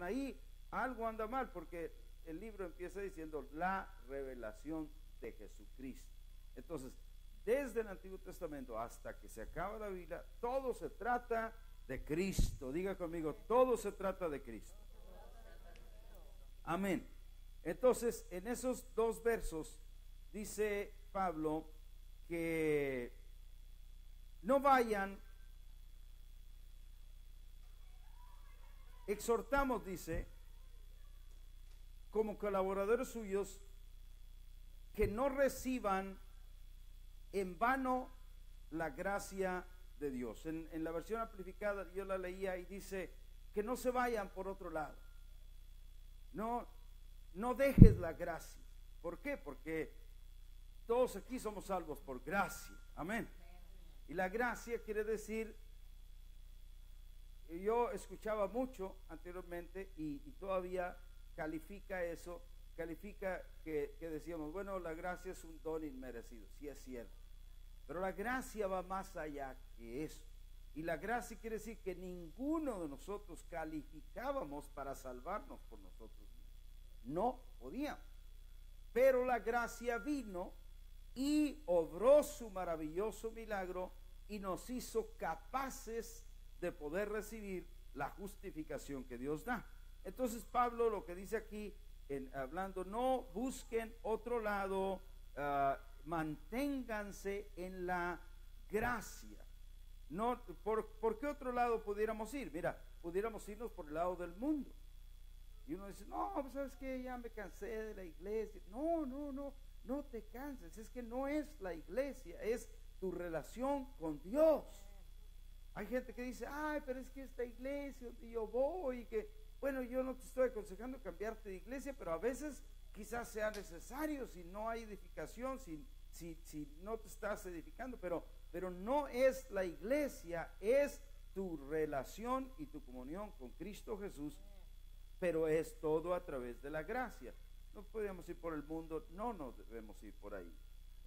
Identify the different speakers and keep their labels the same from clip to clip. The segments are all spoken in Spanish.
Speaker 1: ahí, algo anda mal, porque el libro empieza diciendo la revelación de Jesucristo. Entonces, desde el Antiguo Testamento hasta que se acaba la Biblia, todo se trata de Cristo. Diga conmigo, todo se trata de Cristo. Amén. Entonces, en esos dos versos dice Pablo que no vayan, exhortamos, dice, como colaboradores suyos, que no reciban en vano la gracia de Dios. En la versión amplificada yo la leía y dice que no se vayan por otro lado. No dejes la gracia. ¿Por qué? Porque todos aquí somos salvos por gracia. Amén. Y la gracia quiere decir, yo escuchaba mucho anteriormente y todavía califica eso, califica que decíamos, bueno, la gracia es un don inmerecido. Sí, es cierto, pero la gracia va más allá que eso. Y la gracia quiere decir que ninguno de nosotros calificábamos para salvarnos por nosotros mismos. No podíamos. Pero la gracia vino y obró su maravilloso milagro y nos hizo capaces de poder recibir la justificación que Dios da. Entonces Pablo lo que dice aquí, hablando, no busquen otro lado, manténganse en la gracia. No, ¿por qué otro lado pudiéramos ir? Mira, pudiéramos irnos por el lado del mundo. Y uno dice, no, pues sabes que ya me cansé de la iglesia. No te canses, es que no es la iglesia, es tu relación con Dios. Hay gente que dice, ay, pero es que esta iglesia donde yo voy, que bueno, yo no te estoy aconsejando cambiarte de iglesia, pero a veces quizás sea necesario si no hay edificación, si no te estás edificando, pero no es la iglesia, es tu relación y tu comunión con Cristo Jesús, pero es todo a través de la gracia. No podemos ir por el mundo, no nos debemos ir por ahí,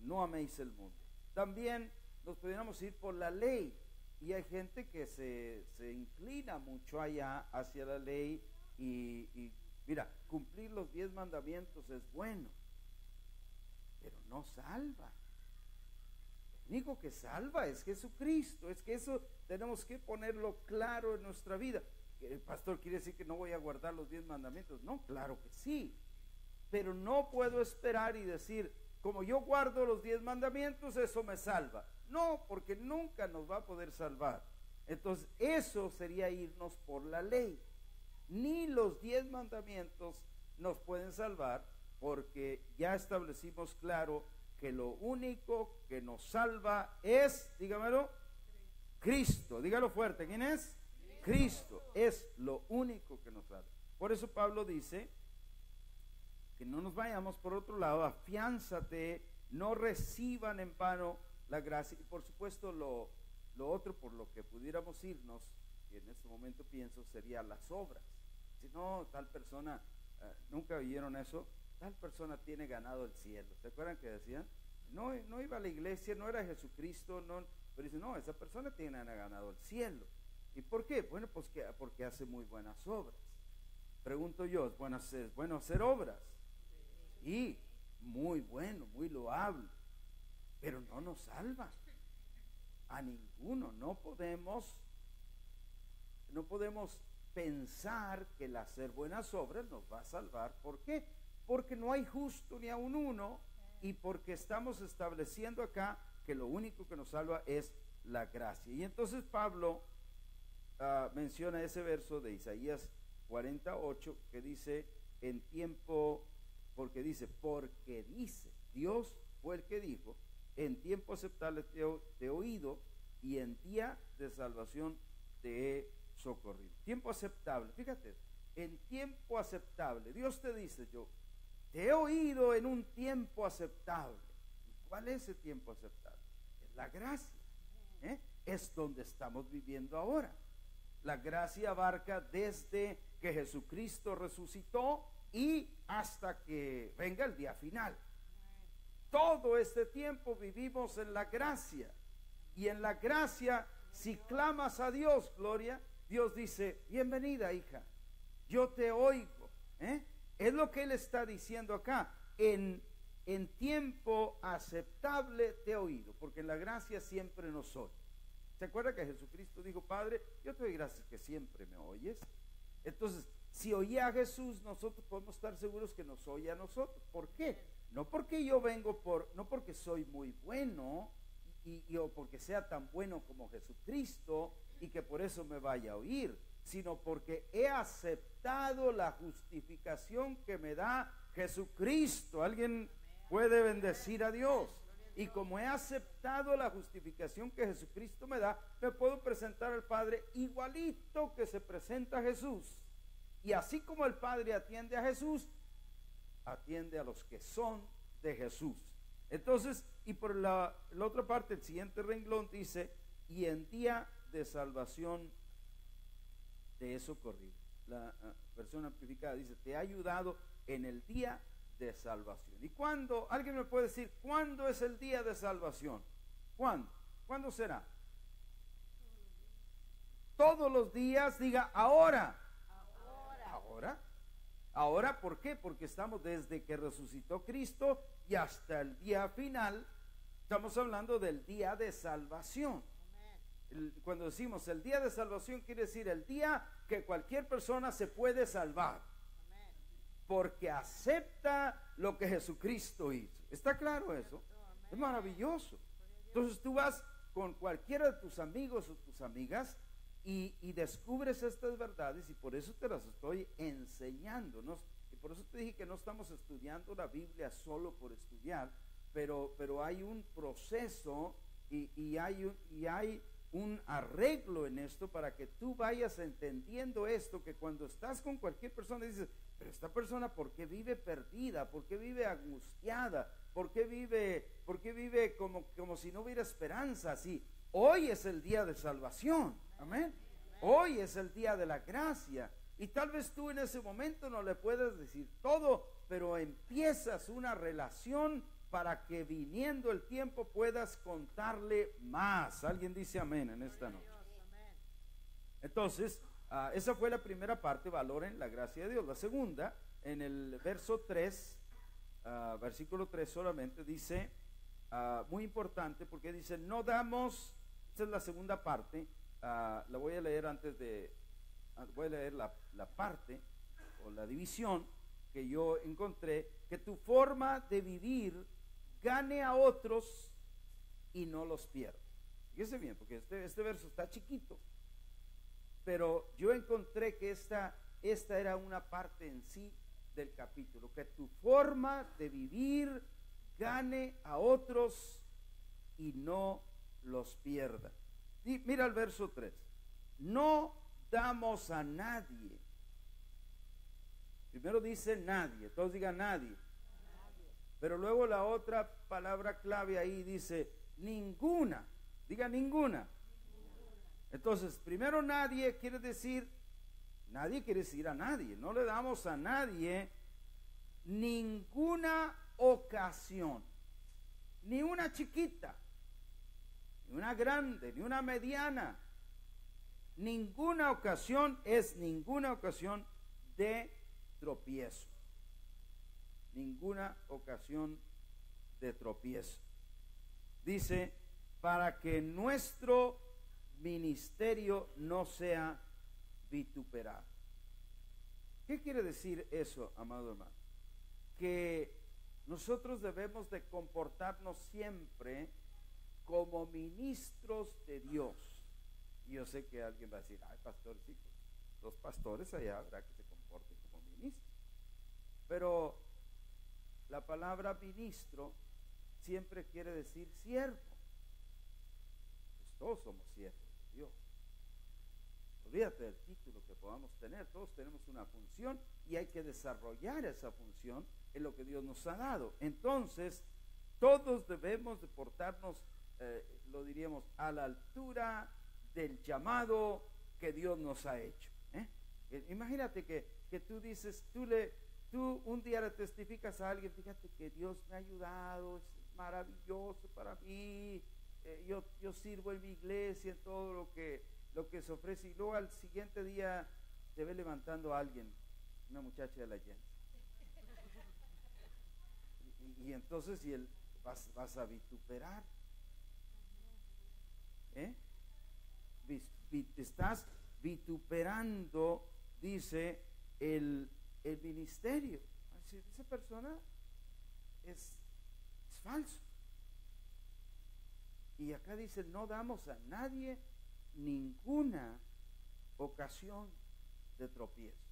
Speaker 1: no améis el mundo. También nos podríamos ir por la ley, y hay gente que se inclina mucho allá hacia la ley y mira, cumplir los 10 mandamientos es bueno, pero no salva. El único que salva es Jesucristo. Es que eso tenemos que ponerlo claro en nuestra vida. El pastor quiere decir que no voy a guardar los 10 mandamientos. No, claro que sí, pero no puedo esperar y decir, como yo guardo los 10 mandamientos, eso me salva. No, porque nunca nos va a poder salvar. Entonces eso sería irnos por la ley. Ni los 10 mandamientos nos pueden salvar, porque ya establecimos claro que lo único que nos salva es, dígamelo, Cristo. Dígalo fuerte, ¿quién es? Cristo es lo único que nos salva. Por eso Pablo dice que no nos vayamos por otro lado, afiánzate, no reciban en vano la gracia. Y por supuesto lo otro por lo que pudiéramos irnos, y en este momento pienso, sería las obras. Si no, tal persona, nunca oyeron eso, tal persona tiene ganado el cielo. ¿Se acuerdan que decían? No iba a la iglesia, no era Jesucristo, pero dicen, no, esa persona tiene ganado el cielo. ¿Y por qué? Bueno, pues porque hace muy buenas obras. Pregunto yo, ¿es bueno hacer obras? Y muy bueno, muy loable, pero no nos salva a ninguno. No podemos pensar que el hacer buenas obras nos va a salvar. ¿Por qué? Porque no hay justo ni aun uno, y porque estamos estableciendo acá que lo único que nos salva es la gracia. Y entonces Pablo menciona ese verso de Isaías 48 que dice, porque dice, Dios fue el que dijo, en tiempo aceptable te he oído y en día de salvación te he socorrido. Tiempo aceptable, fíjate, en tiempo aceptable. Dios te dice, yo te he oído en un tiempo aceptable. ¿Y cuál es ese tiempo aceptable? Es la gracia, es donde estamos viviendo ahora. La gracia abarca desde que Jesucristo resucitó y hasta que venga el día final. Todo este tiempo vivimos en la gracia, y en la gracia, si clamas a Dios, Gloria, Dios dice, bienvenida, hija, yo te oigo. Es lo que él está diciendo acá. En tiempo aceptable te he oído, porque en la gracia siempre nos oye. ¿Se acuerda que Jesucristo dijo, Padre, yo te doy gracias que siempre me oyes? Entonces, si oía a Jesús, nosotros podemos estar seguros que nos oye a nosotros. ¿Por qué? No porque yo vengo no porque soy muy bueno o porque sea tan bueno como Jesucristo y que por eso me vaya a oír, sino porque he aceptado la justificación que me da Jesucristo. ¿Alguien puede bendecir a Dios? Y como he aceptado la justificación que Jesucristo me da, me puedo presentar al Padre igualito que se presenta a Jesús. Y así como el Padre atiende a Jesús, atiende a los que son de Jesús. Entonces, y por la otra parte, el siguiente renglón dice, y en día de salvación te he socorrido. La versión amplificada dice, te ha ayudado en el día de salvación. ¿Y cuándo? ¿Alguien me puede decir cuándo es el día de salvación? ¿Cuándo? ¿Cuándo será? Todos los días. Diga ahora. Ahora, ¿por qué? Porque estamos desde que resucitó Cristo y hasta el día final. Estamos hablando del día de salvación. Cuando decimos el día de salvación, quiere decir el día que cualquier persona se puede salvar, porque acepta lo que Jesucristo hizo. ¿Está claro eso? Es maravilloso. Entonces tú vas con cualquiera de tus amigos o tus amigas y descubres estas verdades, y por eso te las estoy enseñando, ¿no? Y por eso te dije que no estamos estudiando la Biblia solo por estudiar, pero hay un proceso y hay un arreglo en esto para que tú vayas entendiendo esto, que cuando estás con cualquier persona dices, pero esta persona, ¿por qué vive perdida? ¿Por qué vive angustiada? ¿Por qué vive como si no hubiera esperanza? Así, hoy es el día de salvación, amén. Hoy es el día de la gracia, y tal vez tú en ese momento no le puedes decir todo, pero empiezas una relación para que viniendo el tiempo puedas contarle más. Alguien dice amén en esta noche. Entonces, esa fue la primera parte, valoren la gracia de Dios. La segunda, en el verso 3, versículo 3 solamente, dice, muy importante, porque dice, no damos, esta es la segunda parte, la voy a leer voy a leer la parte o la división que yo encontré, que tu forma de vivir gane a otros y no los pierda. Fíjese bien, porque este verso está chiquito, pero yo encontré que esta era una parte en sí del capítulo, que tu forma de vivir gane a otros y no los pierda. Y mira el verso 3, no damos a nadie. Primero dice nadie, todos digan nadie. Pero luego la otra palabra clave ahí dice ninguna. Diga ninguna. Entonces, primero nadie quiere decir a nadie. No le damos a nadie ninguna ocasión. Ni una chiquita, ni una grande, ni una mediana. Ninguna ocasión es ninguna ocasión de tropiezo. Ninguna ocasión de tropiezo. Dice, para que nuestro ministerio no sea vituperado. ¿Qué quiere decir eso, amado hermano? Que nosotros debemos de comportarnos siempre como ministros de Dios. Y yo sé que alguien va a decir, ay, pastorcito, los pastores allá habrá que se comporten como ministros. Pero la palabra ministro siempre quiere decir siervo. Pues todos somos siervos de Dios. Olvídate del título que podamos tener, todos tenemos una función y hay que desarrollar esa función en lo que Dios nos ha dado. Entonces, todos debemos de portarnos, lo diríamos, a la altura del llamado que Dios nos ha hecho. Imagínate que tú dices, tú un día le testificas a alguien, fíjate que Dios me ha ayudado, es maravilloso para mí, yo sirvo en mi iglesia, en todo lo que se ofrece, y luego al siguiente día te ve levantando a alguien, una muchacha de la Jensen. Y entonces vas a vituperar. Estás vituperando, dice, el ministerio. Esa persona es falso. Y acá dice, no damos a nadie ninguna ocasión de tropiezo.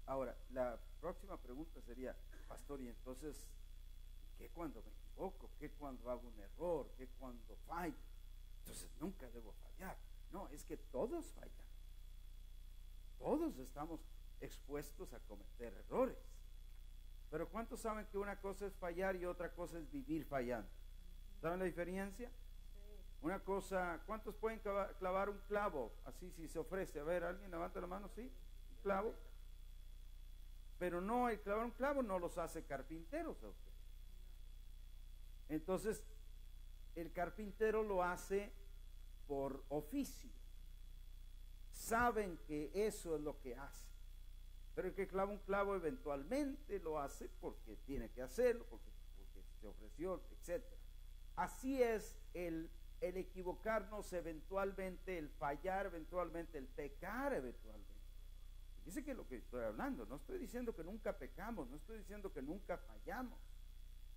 Speaker 1: Ahora, la próxima pregunta sería, pastor, y entonces, ¿qué cuando me equivoco? ¿Qué cuando hago un error? ¿Qué cuando fallo? Entonces nunca debo fallar. No, es que todos fallan. Todos estamos expuestos a cometer errores. Pero ¿cuántos saben que una cosa es fallar y otra cosa es vivir fallando? ¿Saben la diferencia? Una cosa, ¿cuántos pueden clavar un clavo? Así si se ofrece. A ver, ¿alguien levanta la mano? ¿Sí? ¿Un clavo? Pero no, el clavar un clavo no los hace carpinteros a ustedes. Entonces, el carpintero lo hace por oficio. Saben que eso es lo que hace. Pero el que clava un clavo eventualmente lo hace porque tiene que hacerlo, porque se ofreció, etc. Así es el equivocarnos eventualmente, el fallar eventualmente, el pecar eventualmente. Dice que lo que estoy hablando, no estoy diciendo que nunca pecamos, no estoy diciendo que nunca fallamos,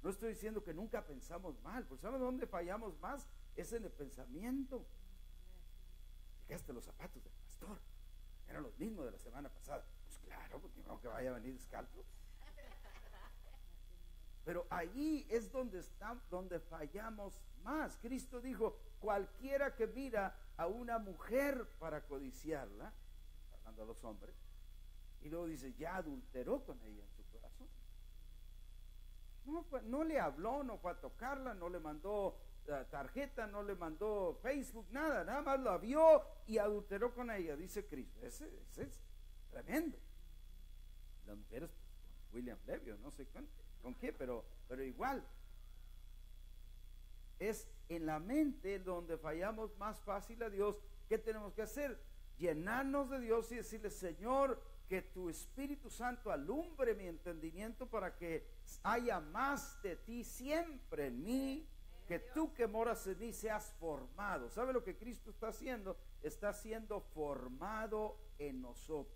Speaker 1: no estoy diciendo que nunca pensamos mal, porque ¿saben dónde fallamos más? Es en el pensamiento. Dejaste los zapatos del pastor, eran los mismos de la semana pasada. Pues claro, porque no que vaya a venir descalzo. Pero ahí es donde fallamos más. Cristo dijo, cualquiera que mira a una mujer para codiciarla, hablando a los hombres, y luego dice, ya adulteró con ella en su corazón. No le habló, no fue a tocarla, no le mandó tarjeta, no le mandó Facebook, nada más la vio y adulteró con ella, dice Cristo. Ese es tremendo. Las mujeres, pues, con William Levy, no sé con qué, pero igual. Es en la mente donde fallamos más fácil a Dios. ¿Qué tenemos que hacer? Llenarnos de Dios y decirle, Señor, que tu Espíritu Santo alumbre mi entendimiento para que haya más de ti siempre en mí, que tú que moras en mí seas formado. ¿Sabe lo que Cristo está haciendo? Está siendo formado en nosotros.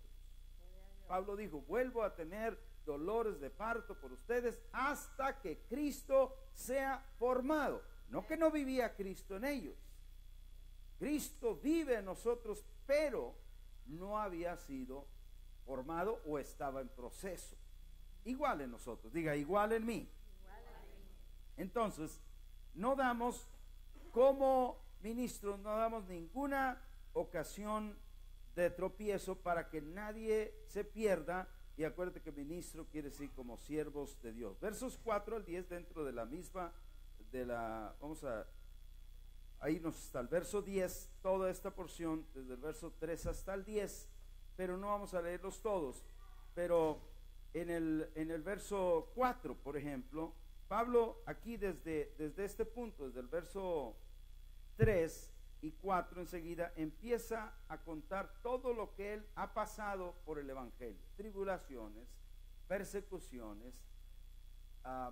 Speaker 1: Pablo dijo, vuelvo a tener dolores de parto por ustedes hasta que Cristo sea formado. No que no vivía Cristo en ellos. Cristo vive en nosotros, pero no había sido formado o estaba en proceso. Igual en nosotros, diga, igual en mí. Entonces, no damos, como ministros, no damos ninguna ocasión de tropiezo para que nadie se pierda. Y acuérdate que ministro quiere decir como siervos de Dios. Versos 4 al 10 dentro de la misma, ahí nos está el verso 10, toda esta porción, desde el verso 3 hasta el 10, pero no vamos a leerlos todos. Pero en el verso 4, por ejemplo, Pablo aquí desde este punto, desde el verso 3 y 4 enseguida, empieza a contar todo lo que él ha pasado por el Evangelio: tribulaciones, persecuciones,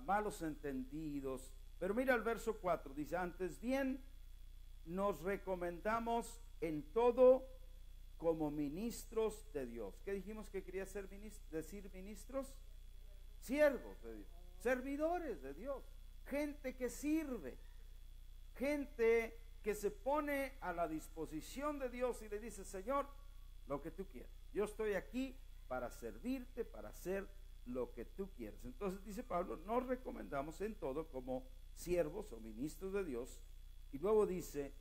Speaker 1: malos entendidos. Pero mira el verso 4, dice, antes bien nos recomendamos en todo como ministros de Dios. ¿Qué dijimos que quería decir ministros? Siervos de Dios, servidores de Dios, gente que sirve, gente que se pone a la disposición de Dios y le dice, Señor, lo que tú quieras, yo estoy aquí para servirte, para hacer lo que tú quieras. Entonces dice Pablo, nos recomendamos en todo como siervos o ministros de Dios, y luego dice,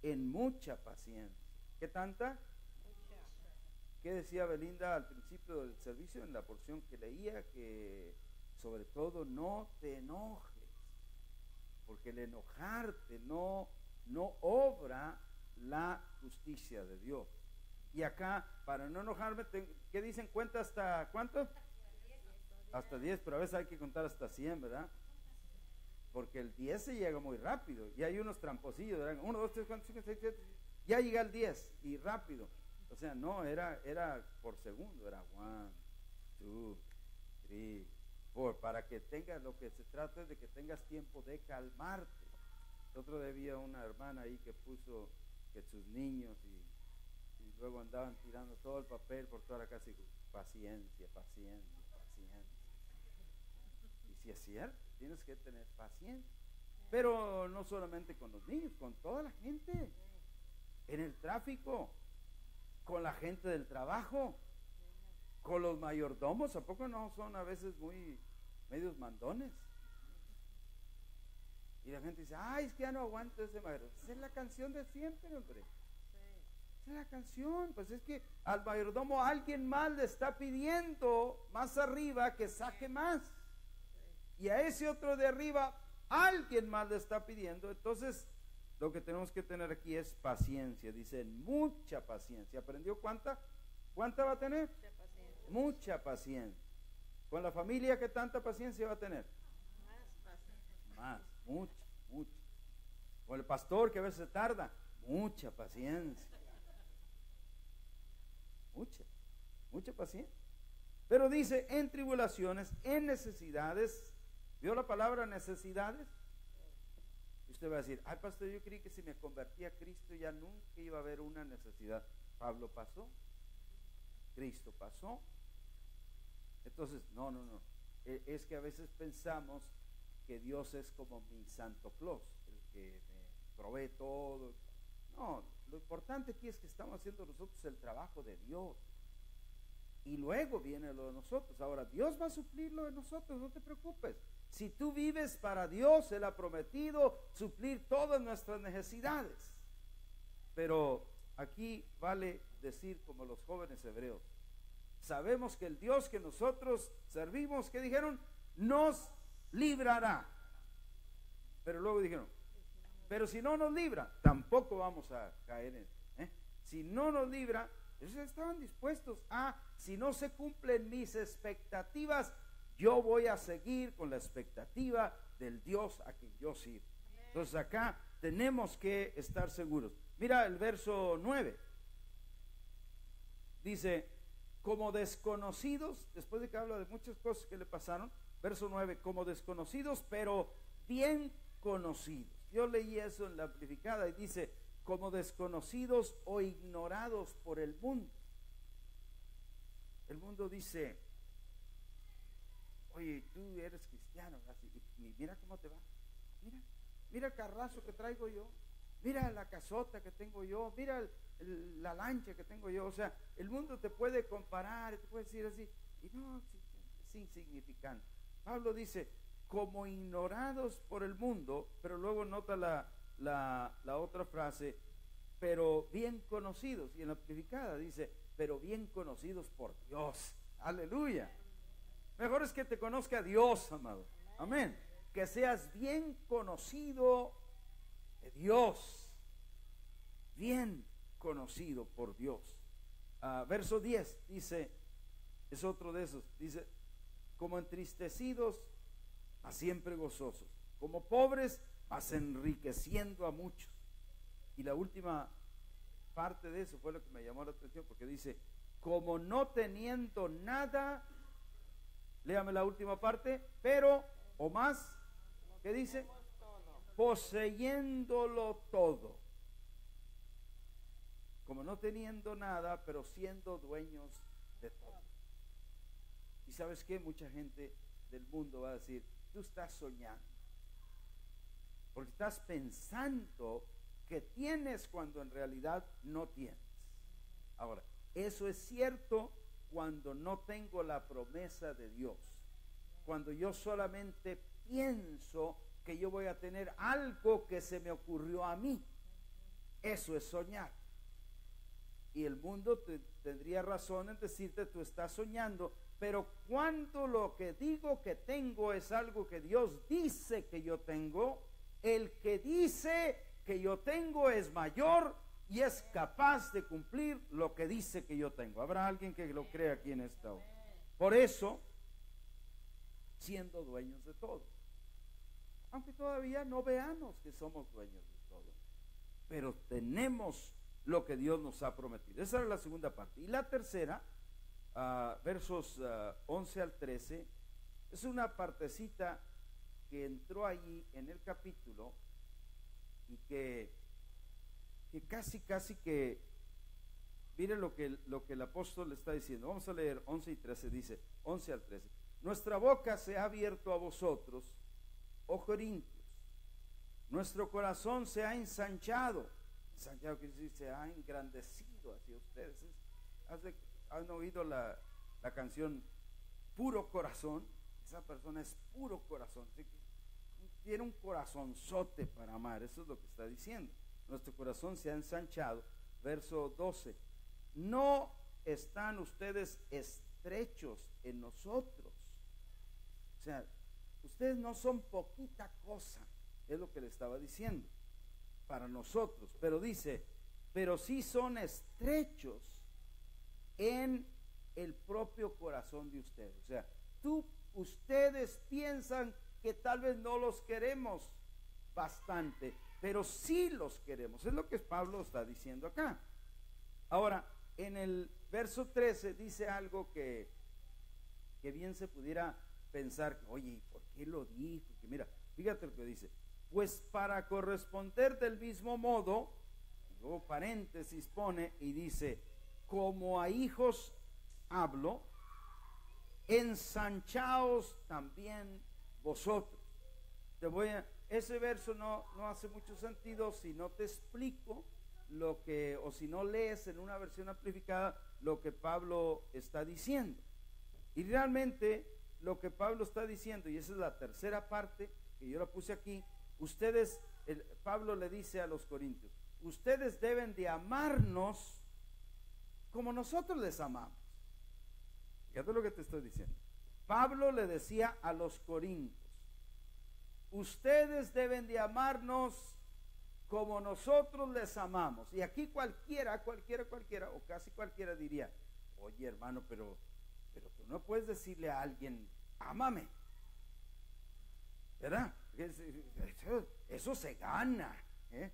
Speaker 1: en mucha paciencia. ¿Qué tanta? ¿Qué decía Belinda al principio del servicio en la porción que leía? Que sobre todo no te enojes, porque el enojarte no obra la justicia de Dios. Y acá, para no enojarme, ¿qué dicen? Cuenta hasta ¿cuánto? Hasta 10, pero a veces hay que contar hasta 100, ¿verdad? Porque el 10 se llega muy rápido y hay unos tramposillos, ¿verdad? 1, 2, 3, 4, 5, 6, 7, ya llega el 10 y rápido. O sea, no, era por segundo, era 1, 2, 3, 4, para que tengas, lo que se trata es de que tengas tiempo de calmarte. Otro día había una hermana ahí que puso que sus niños y luego andaban tirando todo el papel por toda la casa y dijo, paciencia, paciencia, paciencia. Y si es cierto, tienes que tener paciencia. Pero no solamente con los niños, con toda la gente, en el tráfico, con la gente del trabajo, con los mayordomos. ¿A poco no son a veces muy medios mandones? Y la gente dice, ay, es que ya no aguanto ese mayordomo. Esa es la canción de siempre, hombre. Esa es la canción. Pues es que al mayordomo alguien más le está pidiendo más arriba que saque más. Y a ese otro de arriba alguien más le está pidiendo. Entonces lo que tenemos que tener aquí es paciencia. Dice, mucha paciencia. ¿Aprendió cuánta? ¿Cuánta va a tener?
Speaker 2: Mucha paciencia.
Speaker 1: Mucha paciencia. ¿Con la familia qué tanta paciencia va a tener?
Speaker 2: Más paciencia.
Speaker 1: Más, mucha, mucha. Con el pastor que a veces tarda, mucha paciencia. Mucha paciencia. Pero dice, en tribulaciones, en necesidades. ¿Vio la palabra necesidades? Y usted va a decir, ay pastor, yo creí que si me convertí a Cristo ya nunca iba a haber una necesidad. Pablo pasó, Cristo pasó. Entonces, no. Es que a veces pensamos que Dios es como mi Santo Claus, el que me provee todo. No, lo importante aquí es que estamos haciendo nosotros el trabajo de Dios. Y luego viene lo de nosotros. Ahora, Dios va a suplir lo de nosotros, no te preocupes. Si tú vives para Dios, Él ha prometido suplir todas nuestras necesidades. Pero aquí vale decir como los jóvenes hebreos, sabemos que el Dios que nosotros servimos, ¿qué dijeron? Nos librará. Pero luego dijeron, pero si no nos libra, tampoco vamos a caer en. Si no nos libra, ellos estaban dispuestos a, si no se cumplen mis expectativas, yo voy a seguir con la expectativa del Dios a quien yo sirvo. Entonces acá tenemos que estar seguros. Mira el verso 9. Dice, como desconocidos, después de que habla de muchas cosas que le pasaron, verso 9, como desconocidos, pero bien conocidos. Yo leí eso en la amplificada y dice, como desconocidos o ignorados por el mundo. El mundo dice, oye, tú eres cristiano, así, y mira cómo te va. Mira el carrazo que traigo yo. Mira la casota que tengo yo. Mira la lancha que tengo yo. O sea, el mundo te puede comparar, te puede decir así. Y no, es insignificante. Pablo dice, como ignorados por el mundo, pero luego nota la otra frase, pero bien conocidos. Y en la amplificada dice, pero bien conocidos por Dios. Aleluya. Mejor es que te conozca Dios, amado. Amén. Que seas bien conocido de Dios. Bien conocido por Dios. Verso 10 dice, es otro de esos, dice, como entristecidos, mas siempre gozosos, como pobres, mas enriqueciendo a muchos. Y la última parte de eso fue lo que me llamó la atención, porque dice, como no teniendo nada, léame la última parte, pero, o más, ¿qué dice? Poseyéndolo todo. Como no teniendo nada, pero siendo dueños de todo. Y ¿sabes qué? Mucha gente del mundo va a decir, tú estás soñando, porque estás pensando que tienes cuando en realidad no tienes. Ahora, eso es cierto cuando no tengo la promesa de Dios, cuando yo solamente pienso que yo voy a tener algo que se me ocurrió a mí. Eso es soñar. Y el mundo tendría razón en decirte, tú estás soñando, pero cuando lo que digo que tengo es algo que Dios dice que yo tengo, el que dice que yo tengo es mayor y es capaz de cumplir lo que dice que yo tengo. ¿Habrá alguien que lo crea aquí en esta hora? Por eso, siendo dueños de todo, aunque todavía no veamos que somos dueños de todo, pero tenemos lo que Dios nos ha prometido. Esa era la segunda parte. Y la tercera, versos 11 al 13, es una partecita que entró allí en el capítulo y que casi que, miren lo que el apóstol le está diciendo. Vamos a leer 11 y 13, dice 11 al 13. Nuestra boca se ha abierto a vosotros, oh Corintios, nuestro corazón se ha ensanchado. Ensanchado quiere decir se ha engrandecido hacia ustedes. ¿Han oído la canción Puro Corazón? Esa persona es puro corazón, así que tiene un corazonzote para amar. Eso es lo que está diciendo. Nuestro corazón se ha ensanchado. Verso 12. No están ustedes estrechos en nosotros. O sea, ustedes no son poquita cosa, es lo que le estaba diciendo, para nosotros. Pero dice, pero sí son estrechos en el propio corazón de ustedes. O sea, ustedes piensan que tal vez no los queremos bastante, pero sí los queremos. Es lo que Pablo está diciendo acá. Ahora, en el verso 13 dice algo que bien se pudiera pensar, oye, ¿por qué lo dijo? Que mira, fíjate lo que dice. Pues para corresponder del mismo modo, luego paréntesis pone y dice, como a hijos hablo, ensanchaos también vosotros. Ese verso no hace mucho sentido si no te explico o si no lees en una versión amplificada lo que Pablo está diciendo. Y realmente lo que Pablo está diciendo, y esa es la tercera parte que yo la puse aquí, Pablo le dice a los corintios, ustedes deben de amarnos como nosotros les amamos. Fíjate lo que te estoy diciendo. Pablo le decía a los corintios, ustedes deben de amarnos como nosotros les amamos. Y aquí cualquiera, o casi cualquiera diría, oye hermano, pero tú no puedes decirle a alguien, ámame, ¿verdad? Eso se gana, ¿eh?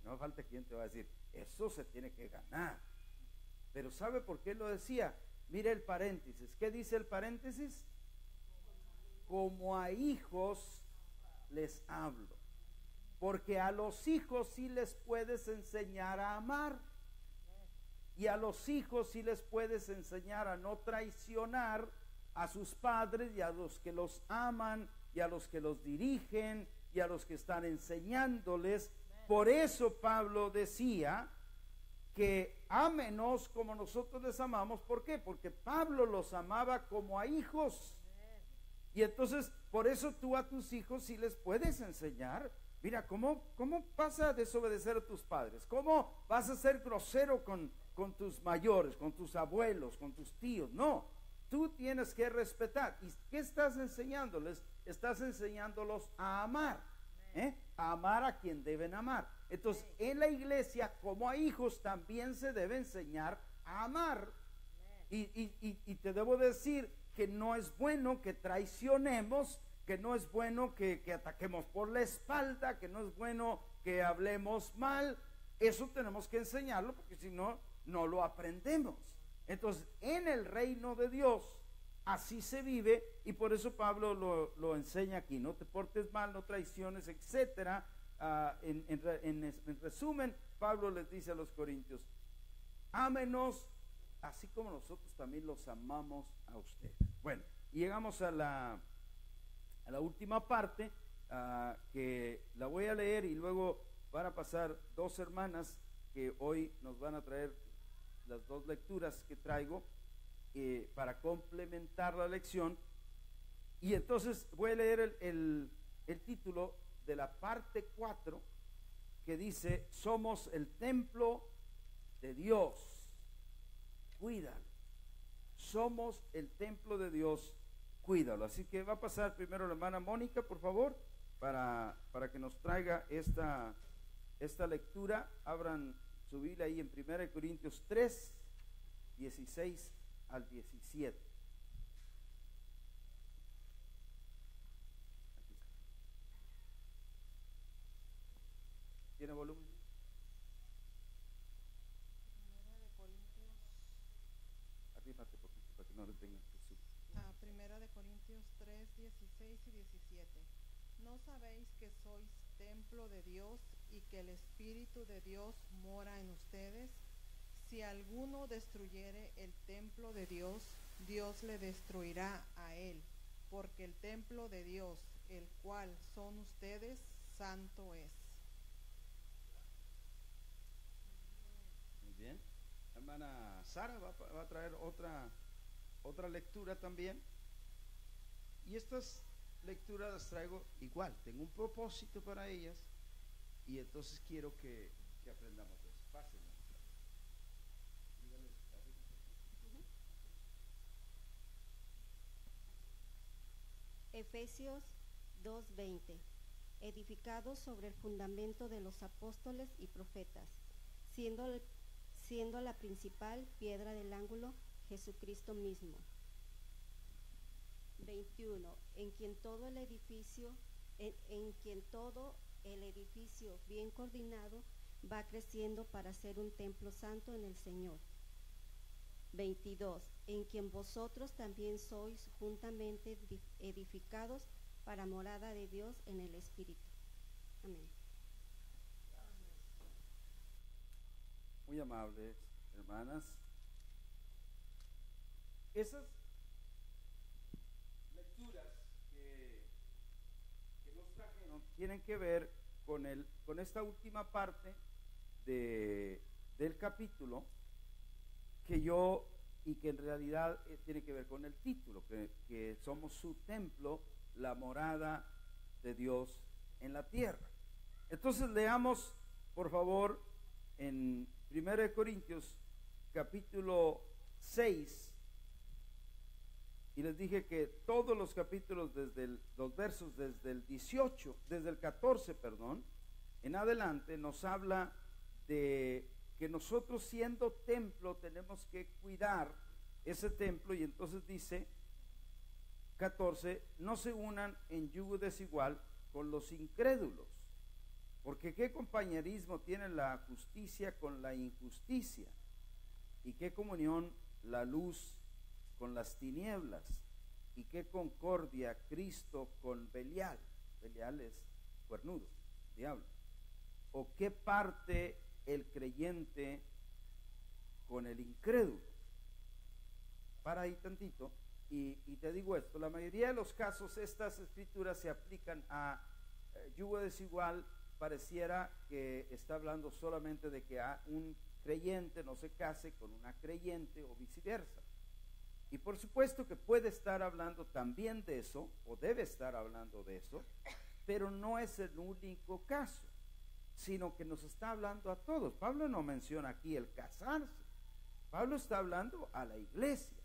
Speaker 1: No falta quien te va a decir, eso se tiene que ganar. Pero ¿sabe por qué lo decía? Mire el paréntesis. ¿Qué dice el paréntesis? Como a hijos les hablo. Porque a los hijos sí les puedes enseñar a amar. Y a los hijos sí les puedes enseñar a no traicionar a sus padres y a los que los aman y a los que los dirigen y a los que están enseñándoles. Por eso Pablo decía que ámenos como nosotros les amamos. ¿Por qué? Porque Pablo los amaba como a hijos. Y entonces, por eso tú a tus hijos sí les puedes enseñar. Mira, ¿cómo vas a desobedecer a tus padres? ¿Cómo vas a ser grosero con tus mayores, con tus abuelos, con tus tíos? No, tú tienes que respetar. ¿Y qué estás enseñándoles? Estás enseñándolos a amar, a amar a quien deben amar. Entonces, en la iglesia, como a hijos, también se debe enseñar a amar. Y te debo decir que no es bueno que traicionemos, que no es bueno que ataquemos por la espalda, que no es bueno que hablemos mal. Eso tenemos que enseñarlo, porque si no, no lo aprendemos. Entonces, en el reino de Dios, así se vive, y por eso Pablo lo enseña aquí. No te portes mal, no traiciones, etcétera. En resumen, Pablo les dice a los corintios, ámenos así como nosotros también los amamos a ustedes. Bueno, y llegamos a la última parte, que la voy a leer, y luego van a pasar dos hermanas que hoy nos van a traer las dos lecturas que traigo para complementar la lección. Y entonces voy a leer el título de la parte 4, que dice, somos el templo de Dios, cuídalo. Somos el templo de Dios, cuídalo. Así que va a pasar primero la hermana Mónica, por favor, para que nos traiga esta lectura. Abran su Biblia ahí en 1 Corintios 3, 16 al 17. ¿Tiene volumen?
Speaker 3: Efesios 3, 16 y 17. ¿No sabéis que sois templo de Dios y que el Espíritu de Dios mora en ustedes? Si alguno destruyere el templo de Dios, Dios le destruirá a él, porque el templo de Dios, el cual son ustedes, santo es.
Speaker 1: Muy bien. Hermana Sara va a traer otra lectura también. Y estas lecturas las traigo igual. Tengo un propósito para ellas. Y entonces quiero que aprendamos eso. Pásenme.
Speaker 4: Efesios 2:20. Edificados sobre el fundamento de los apóstoles y profetas, siendo la principal piedra del ángulo Jesucristo mismo. 21. En quien todo el edificio bien coordinado va creciendo para ser un templo santo en el Señor. 22. En quien vosotros también sois juntamente edificados para morada de Dios en el Espíritu. Amén.
Speaker 1: Muy amables, hermanas. Esas lecturas que nos trajeron tienen que ver con esta última parte del capítulo y que en realidad tiene que ver con el título, que somos su templo, la morada de Dios en la tierra. Entonces leamos, por favor, en 1 Corintios capítulo 6, y les dije que todos los capítulos los versos desde el 14, en adelante nos habla de que nosotros siendo templo tenemos que cuidar ese templo, y entonces dice 14, no se unan en yugo desigual con los incrédulos, porque qué compañerismo tiene la justicia con la injusticia, y qué comunión la luz con las tinieblas, y qué concordia Cristo con Belial. Belial es cuernudo, diablo. O qué parte el creyente con el incrédulo. Para ahí tantito y te digo esto: la mayoría de los casos estas escrituras se aplican a yugo desigual. Pareciera que está hablando solamente de que un creyente no se case con una creyente o viceversa. Y por supuesto que puede estar hablando también de eso, o debe estar hablando de eso, pero no es el único caso, sino que nos está hablando a todos. Pablo no menciona aquí el casarse. Pablo está hablando a la iglesia,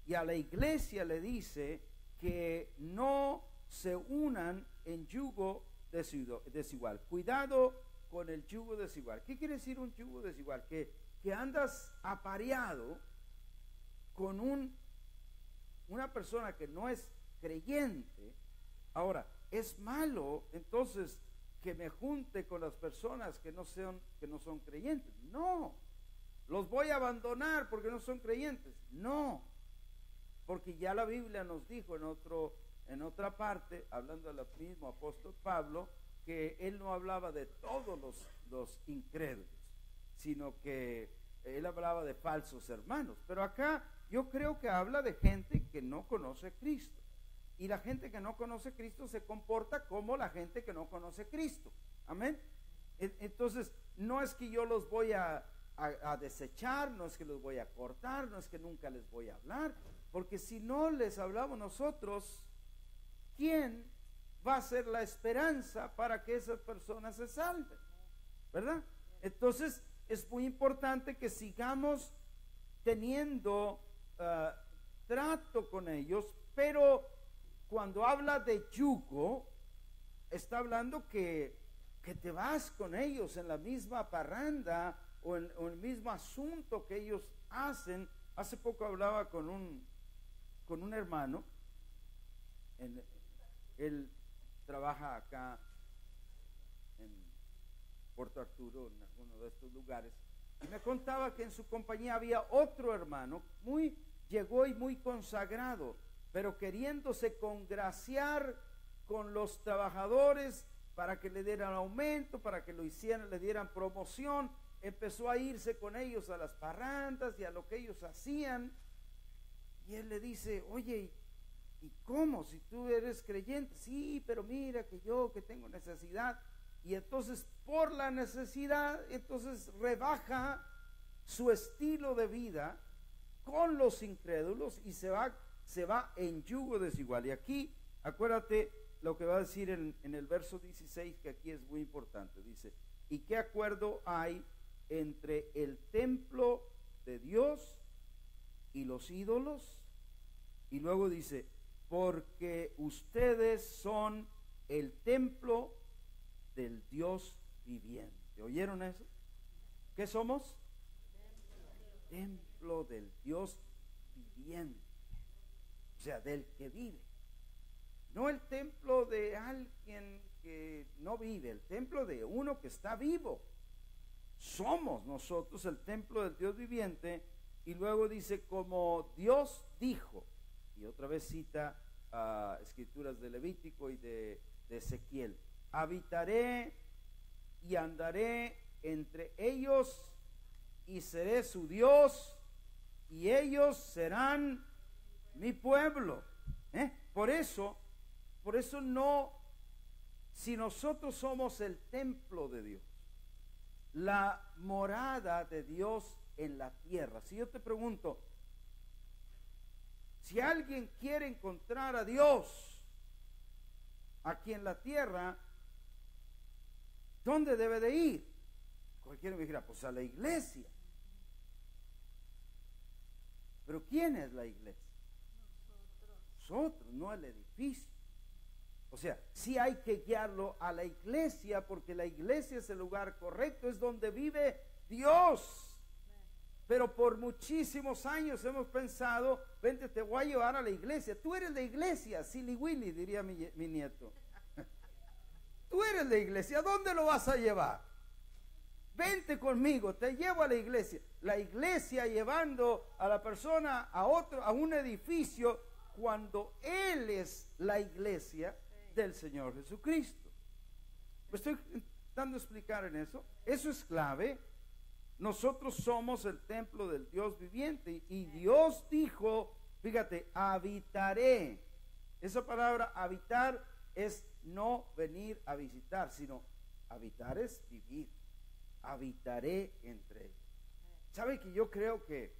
Speaker 1: y a la iglesia le dice que no se unan en yugo desigual. Cuidado con el yugo desigual. ¿Qué quiere decir un yugo desigual? Que andas apareado con una persona que no es creyente. Ahora, ¿es malo entonces que me junte con las personas que no son creyentes? No. ¿Los voy a abandonar porque no son creyentes? No. Porque ya la Biblia nos dijo en otra parte, hablando del mismo apóstol Pablo, que él no hablaba de todos los incrédulos, sino que él hablaba de falsos hermanos. Pero acá yo creo que habla de gente que no conoce a Cristo. Y la gente que no conoce a Cristo se comporta como la gente que no conoce a Cristo. Amén. Entonces, no es que yo los voy a desechar, no es que los voy a cortar, no es que nunca les voy a hablar, porque si no les hablamos nosotros, ¿quién va a ser la esperanza para que esas personas se salven? ¿Verdad? Entonces, es muy importante que sigamos teniendo trato con ellos, pero cuando habla de yugo, está hablando que te vas con ellos en la misma parranda o en el mismo asunto que ellos hacen. Hace poco hablaba con un hermano, él trabaja acá en Puerto Arturo, en alguno de estos lugares, y me contaba que en su compañía había otro hermano llegó y muy consagrado, pero queriéndose congraciar con los trabajadores para que le dieran aumento, para que lo hicieran, le dieran promoción, empezó a irse con ellos a las parrandas y a lo que ellos hacían. Y él le dice, oye, ¿y cómo? Si tú eres creyente. Sí, pero mira que yo que tengo necesidad. Y entonces por la necesidad, entonces rebaja su estilo de vida con los incrédulos y se va en yugo desigual. Y aquí, acuérdate lo que va a decir en el verso 16, que aquí es muy importante. Dice, ¿y qué acuerdo hay entre el templo de Dios y los ídolos? Y luego dice, porque ustedes son el templo del Dios viviente. ¿Oyeron eso? ¿Qué somos? Templo del Dios viviente, o sea, del que vive. No el templo de alguien que no vive, el templo de uno que está vivo. Somos nosotros el templo del Dios viviente. Y luego dice, como Dios dijo, y otra vez cita escrituras de Levítico y de Ezequiel, habitaré y andaré entre ellos y seré su Dios y ellos serán mi pueblo. Por eso no, si nosotros somos el templo de Dios, la morada de Dios en la tierra. Si yo te pregunto, si alguien quiere encontrar a Dios aquí en la tierra, ¿dónde debe de ir? Cualquiera me dijera, pues a la iglesia. Pero ¿quién es la iglesia? Nosotros, no al edificio. O sea, sí hay que guiarlo a la iglesia, porque la iglesia es el lugar correcto, es donde vive Dios. Pero por muchísimos años hemos pensado, vente, te voy a llevar a la iglesia. Tú eres la iglesia, silly willy, diría mi nieto. Tú eres la iglesia, ¿a dónde lo vas a llevar? Vente conmigo, te llevo a la iglesia. La iglesia llevando a la persona a un edificio, cuando Él es la iglesia del Señor Jesucristo. ¿Me estoy dando a explicar en eso? Eso es clave. Nosotros somos el templo del Dios viviente. Y Dios dijo, fíjate, habitaré. Esa palabra habitar es no venir a visitar, sino habitar es vivir. Habitaré entre ellos. ¿Sabe que yo creo que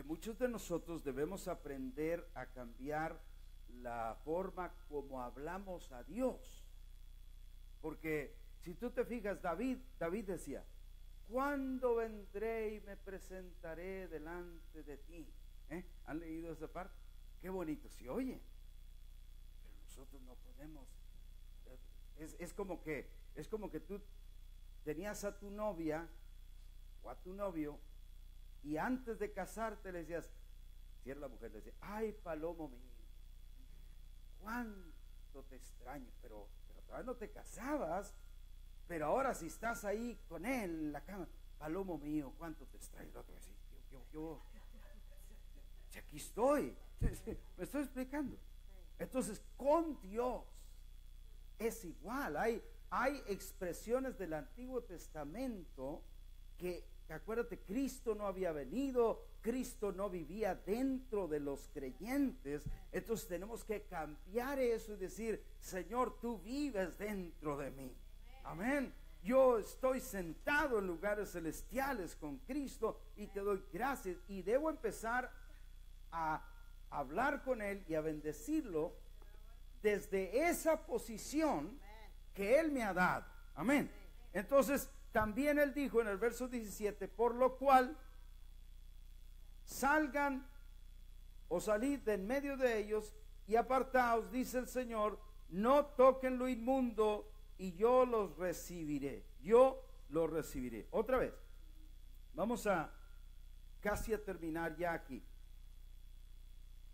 Speaker 1: muchos de nosotros debemos aprender a cambiar la forma como hablamos a Dios? Porque si tú te fijas, David decía, ¿cuándo vendré y me presentaré delante de ti? ¿Han leído esa parte? Qué bonito se oye. Pero nosotros no podemos. Es como que tú tenías a tu novia o a tu novio, y antes de casarte le decías, si era la mujer, le decía, ay, palomo mío, cuánto te extraño, pero todavía no te casabas, pero ahora si estás ahí con él en la cama, palomo mío, cuánto te extraño. El otro va a decir, yo, si aquí estoy, me estoy explicando. Entonces, con Dios es igual. Hay expresiones del Antiguo Testamento que acuérdate, Cristo no había venido, Cristo no vivía dentro de los creyentes. Entonces tenemos que cambiar eso y decir, Señor, tú vives dentro de mí. Amén. Yo estoy sentado en lugares celestiales con Cristo y te doy gracias, y debo empezar a hablar con Él y a bendecirlo desde esa posición que Él me ha dado. Amén. Entonces también Él dijo en el verso 17, por lo cual salgan o salid de en medio de ellos y apartaos, dice el Señor, no toquen lo inmundo y yo los recibiré. Yo los recibiré. Otra vez, vamos a casi a terminar ya aquí.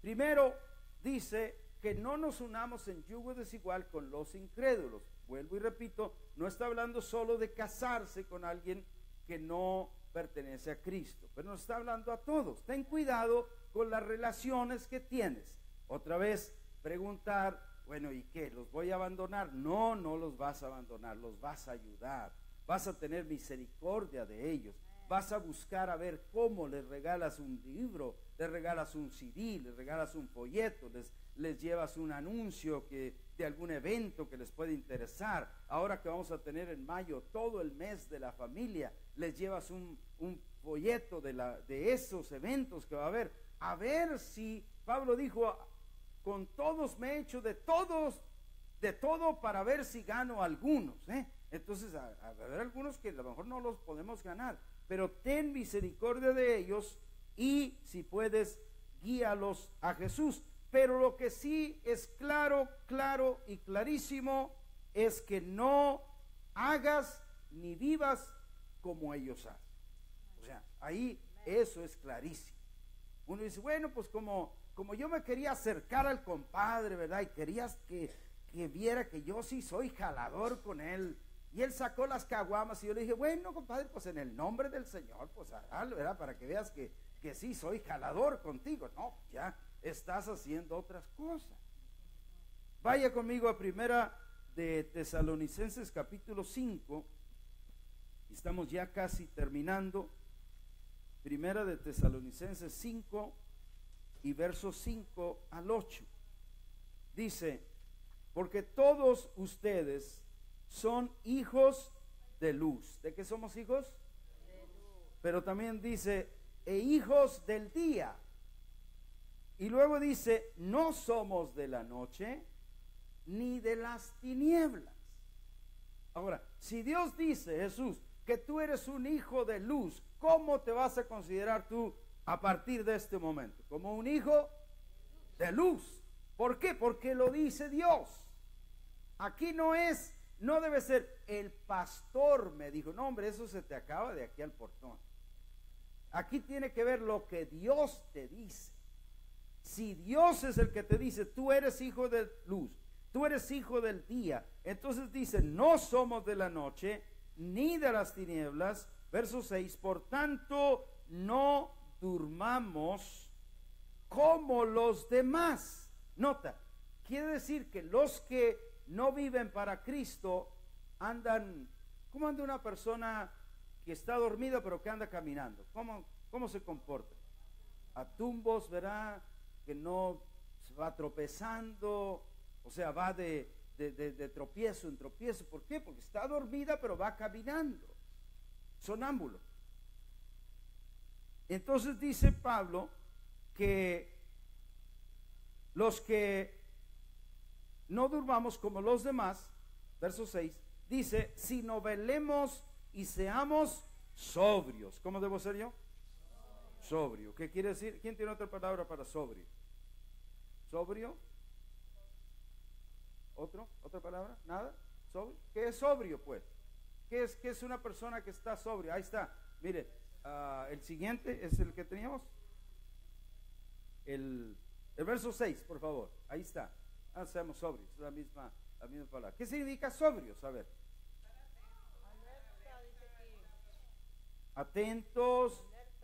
Speaker 1: Primero dice que no nos unamos en yugo desigual con los incrédulos. Vuelvo y repito, no está hablando solo de casarse con alguien que no pertenece a Cristo, pero nos está hablando a todos. Ten cuidado con las relaciones que tienes. Otra vez preguntar, bueno, ¿y qué? ¿Los voy a abandonar? No, no los vas a abandonar, los vas a ayudar. Vas a tener misericordia de ellos. Vas a buscar a ver cómo les regalas un libro, les regalas un CD, les regalas un folleto, les llevas un anuncio de algún evento que les puede interesar. Ahora que vamos a tener en mayo todo el mes de la familia, les llevas un folleto de esos eventos que va a haber. A ver si, Pablo dijo, con todos me he hecho de todo para ver si gano algunos. Entonces, a ver algunos que a lo mejor no los podemos ganar, pero ten misericordia de ellos y si puedes, guíalos a Jesús. Pero lo que sí es claro y clarísimo es que no hagas ni vivas como ellos hacen. O sea, ahí eso es clarísimo. Uno dice, bueno, pues como yo me quería acercar al compadre, ¿verdad? Y querías que viera que yo sí soy jalador con él. Y él sacó las caguamas y yo le dije, bueno, compadre, pues en el nombre del Señor, pues hágalo, ¿verdad? Para que veas que sí soy jalador contigo. No, ya estás haciendo otras cosas. Vaya conmigo a Primera de Tesalonicenses capítulo 5. Estamos ya casi terminando. Primera de Tesalonicenses 5 y versos 5 al 8. Dice, porque todos ustedes son hijos de luz. ¿De qué somos hijos? De luz. Pero también dice, e hijos del día. Y luego dice, no somos de la noche ni de las tinieblas. Ahora, si Dios dice, Jesús, que tú eres un hijo de luz, ¿cómo te vas a considerar tú a partir de este momento? Como un hijo de luz. ¿Por qué? Porque lo dice Dios. Aquí no debe ser el pastor me dijo, no hombre, eso se te acaba de aquí al portón. Aquí tiene que ver lo que Dios te dice. Si Dios es el que te dice, tú eres hijo de luz, tú eres hijo del día, entonces dice, no somos de la noche ni de las tinieblas. Verso 6, por tanto no durmamos como los demás. Nota, quiere decir que los que no viven para Cristo andan, ¿cómo anda una persona que está dormida pero que anda caminando? ¿Cómo se comporta? A tumbos, ¿verdad? Que no se va tropezando, o sea, va de tropiezo en tropiezo. ¿Por qué? Porque está dormida pero va caminando, sonámbulo. Entonces dice Pablo que los que no durmamos como los demás, verso 6, dice, sino velemos y seamos sobrios. ¿Cómo debo ser yo? Sobrio. ¿Qué quiere decir? ¿Quién tiene otra palabra para sobrio? ¿Sobrio? ¿Otra palabra? ¿Nada? ¿Sobrio? ¿Qué es sobrio, pues? ¿Qué es una persona que está sobria? Ahí está. Mire, el siguiente es el que teníamos. El verso 6, por favor. Ahí está. Seamos sobrios. Es la misma palabra. ¿Qué significa sobrios? A ver. Atentos,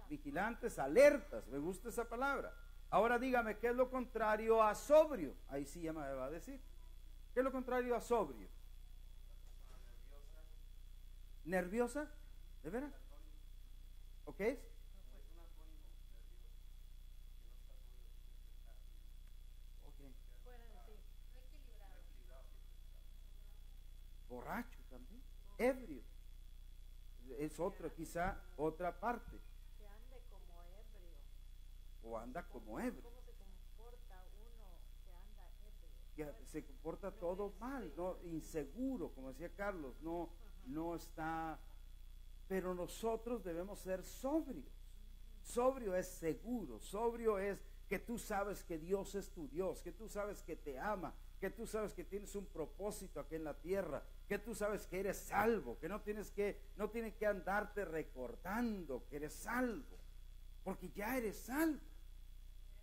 Speaker 1: vigilantes, alertas. Me gusta esa palabra. Ahora dígame, ¿qué es lo contrario a sobrio? Ahí sí ya me va a decir. ¿Qué es lo contrario a sobrio? ¿Nerviosa? ¿De veras? ¿O qué es? Borracho también, ebrio. Es quizá otra parte.
Speaker 2: Que ande como ebrio.
Speaker 1: O anda como ebrio.
Speaker 2: ¿Cómo se comporta uno que anda ebrio?
Speaker 1: Que se comporta todo mal, ¿no? Inseguro, como decía Carlos, no está. Pero nosotros debemos ser sobrios. Sobrio es seguro, sobrio es que tú sabes que Dios es tu Dios, que tú sabes que te ama, que tú sabes que tienes un propósito aquí en la tierra, que tú sabes que eres salvo, que no tienes que andarte recordando que eres salvo, porque ya eres salvo,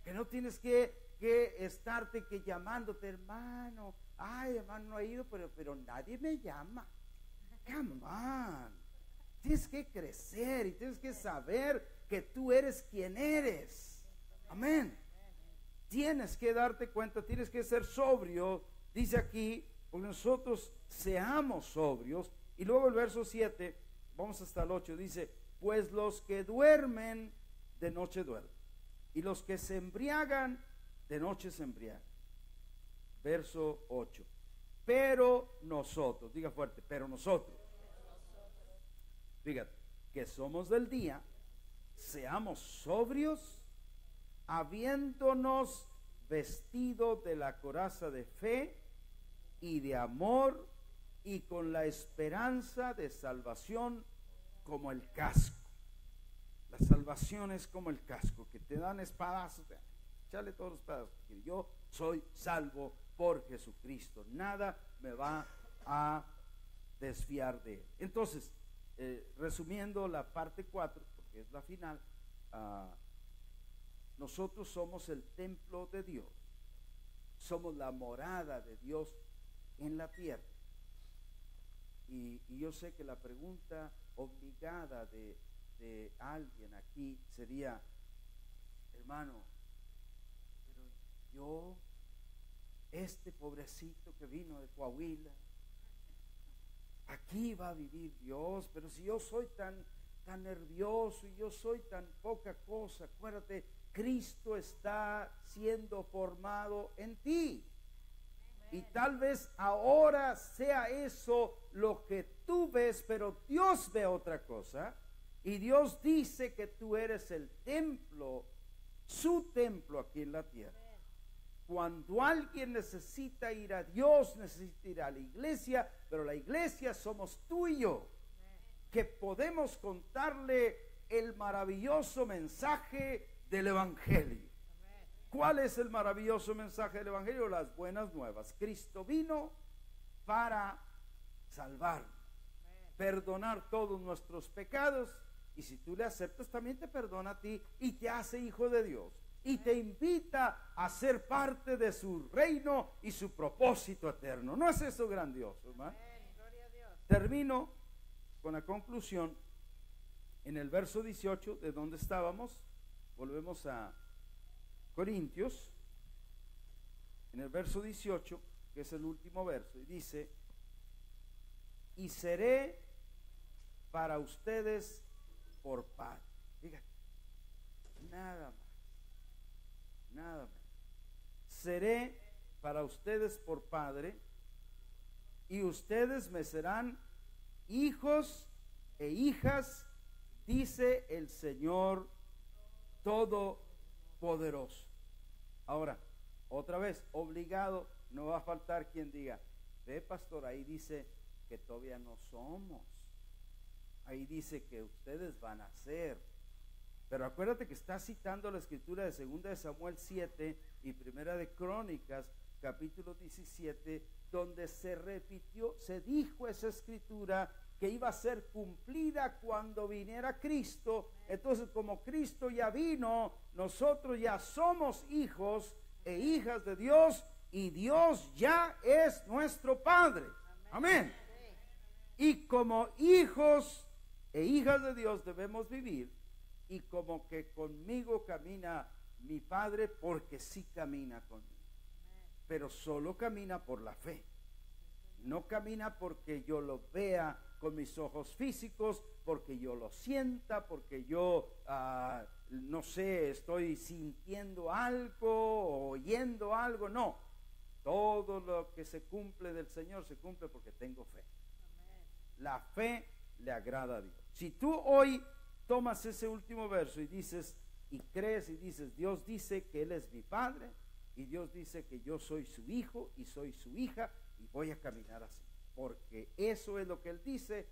Speaker 1: que no tienes que estarte llamándote hermano, ay hermano no he ido, pero nadie me llama. Come on, tienes que crecer y tienes que saber que tú eres quien eres. Amén. Tienes que darte cuenta, tienes que ser sobrio. Dice aquí, porque nosotros seamos sobrios. Y luego el verso 7, vamos hasta el 8, dice, pues los que duermen, de noche duermen. Y los que se embriagan, de noche se embriagan. Verso 8. Pero nosotros, diga fuerte, pero nosotros. Fíjate, que somos del día, seamos sobrios, habiéndonos vestido de la coraza de fe y de amor, y con la esperanza de salvación como el casco. La salvación es como el casco, que te dan espadazos, échale todos los espadazos, porque yo soy salvo por Jesucristo, nada me va a desviar de él. Entonces, resumiendo la parte 4, porque es la final, nosotros somos el templo de Dios, somos la morada de Dios en la tierra. Y yo sé que la pregunta obligada de alguien aquí sería, hermano, pero yo, este pobrecito que vino de Coahuila, aquí va a vivir Dios, pero si yo soy tan nervioso y yo soy tan poca cosa, acuérdate, Cristo está siendo formado en ti. Y tal vez ahora sea eso lo que tú ves, pero Dios ve otra cosa. Y Dios dice que tú eres el templo, su templo aquí en la tierra. Cuando alguien necesita ir a Dios, necesita ir a la iglesia, pero la iglesia somos tú y yo, que podemos contarle el maravilloso mensaje del Evangelio. ¿Cuál es el maravilloso mensaje del Evangelio? Las buenas nuevas. Cristo vino para salvarnos, perdonar todos nuestros pecados, y si tú le aceptas, también te perdona a ti y te hace hijo de Dios y te invita a ser parte de su reino y su propósito eterno. ¿No es eso grandioso, hermano? Termino con la conclusión en el verso 18 de donde estábamos. Volvemos a Corintios, en el verso 18, que es el último verso, y dice, y seré para ustedes por padre. Fíjate, nada más, nada más. Seré para ustedes por padre, y ustedes me serán hijos e hijas, dice el Señor Todopoderoso. Ahora, otra vez, obligado, no va a faltar quien diga, ve pastor, ahí dice que todavía no somos, ahí dice que ustedes van a ser. Pero acuérdate que está citando la escritura de 2 de Samuel 7 y 1 de Crónicas capítulo 17, donde se repitió, se dijo esa escritura que iba a ser cumplida cuando viniera Cristo. Entonces, como Cristo ya vino, nosotros ya somos hijos e hijas de Dios, y Dios ya es nuestro Padre. Amén. Y como hijos e hijas de Dios debemos vivir, y como que conmigo camina mi Padre, porque sí camina conmigo, pero solo camina por la fe. No camina porque yo lo vea con mis ojos físicos, porque yo lo sienta, porque yo, no sé, estoy sintiendo algo o oyendo algo. No, todo lo que se cumple del Señor se cumple porque tengo fe. La fe le agrada a Dios. Si tú hoy tomas ese último verso y dices, y crees y dices, Dios dice que Él es mi Padre, y Dios dice que yo soy su hijo y soy su hija, y voy a caminar así, porque eso es lo que Él dice,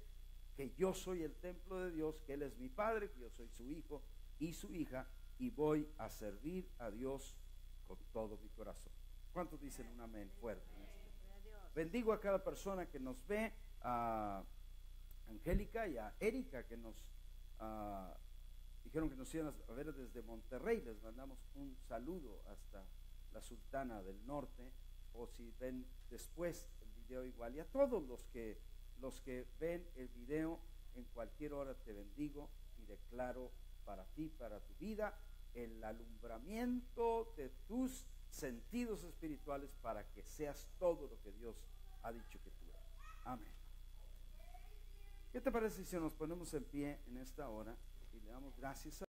Speaker 1: que yo soy el templo de Dios, que Él es mi Padre, que yo soy su hijo y su hija, y voy a servir a Dios con todo mi corazón. ¿Cuántos dicen un amén fuerte en esto? Bendigo a cada persona que nos ve, a Angélica y a Erika, que nos dijeron que nos iban a ver desde Monterrey. Les mandamos un saludo hasta la Sultana del Norte, o si ven después el video igual, y a todos los que ven el video en cualquier hora, te bendigo y declaro para ti, para tu vida, el alumbramiento de tus sentidos espirituales para que seas todo lo que Dios ha dicho que tú eres. Amén. ¿Qué te parece si nos ponemos en pie en esta hora y le damos gracias a